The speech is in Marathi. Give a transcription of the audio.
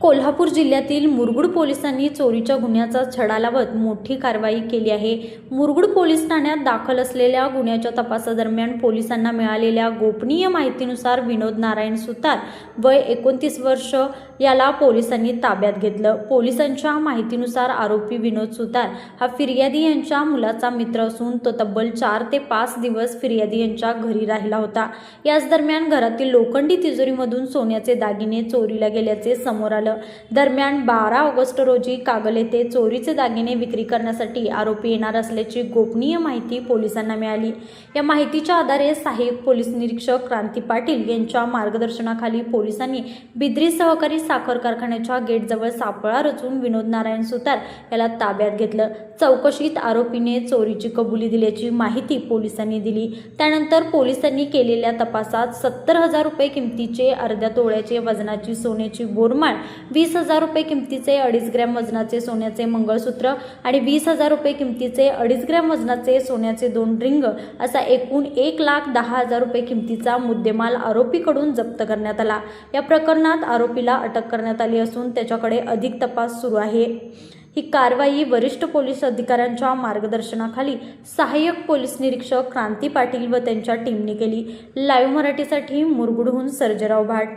कोल्हापूर जिल्ह्यातील मुरगुड पोलिसांनी चोरीच्या गुन्ह्याचा छडा लावत मोठी कारवाई केली आहे। मुरगुड पोलीस ठाण्यात दाखल असलेल्या गुन्ह्याच्या तपासादरम्यान पोलिसांना मिळालेल्या गोपनीय माहितीनुसार विनोद नारायण सुतार वय 29 वर्ष याला पोलिसांनी ताब्यात घेतलं। पोलिसांच्या माहितीनुसार आरोपी विनोद सुतार हा फिर्यादी यांच्या मुलाचा मित्र असून तो तब्बल 4 ते 5 दिवस फिर्यादी यांच्या घरी राहिला होता। याच दरम्यान घरातील लोखंडी तिजोरीमधून सोन्याचे दागिने चोरीला गेल्याचे समोर आले। दरम्यान 12 ऑगस्ट रोजी कागल येथे चोरीचे दागिने विक्री करण्यासाठी आरोपी येणार असल्याची गोपनीय माहिती पोलिसांना मिळाली। या माहितीच्या आधारे सहाय्यक पोलीस निरीक्षक क्रांती पाटील यांच्या मार्गदर्शनाखाली पोलिसांनी बिद्री सहकारी साखर कारखान्याच्या गेटजवळ सापळा रचून विनोद नारायण सुतार याला ताब्यात घेतलं। चौकशीत आरोपीने चोरीची कबुली दिल्याची माहिती पोलिसांनी दिली। त्यानंतर पोलिसांनी केलेल्या तपासात 70,000 रुपये किमतीचे अर्ध्या तोळ्याचे वजनाची सोन्याची बोरमाळ, 20,000 रुपये किमतीचे 2.5 ग्रॅम वजनाचे सोन्याचे मंगळसूत्र आणि 20,000 रुपये किमतीचे 2.5 ग्रॅम वजनाचे सोन्याचे 2 रिंग असा एकूण 1,10,000 रुपये किमतीचा मुद्देमाल आरोपीकडून जप्त करण्यात आला। या प्रकरणात आरोपीला अटक करण्यात आली असून त्याच्याकडे अधिक तपास सुरू आहे। ही कारवाई वरिष्ठ पोलीस अधिकाऱ्यांच्या मार्गदर्शनाखाली सहाय्यक पोलीस निरीक्षक क्रांती पाटील व त्यांच्या टीमने केली। लाईव्ह मराठीसाठी मुरगुडहून सर्जेराव भाट।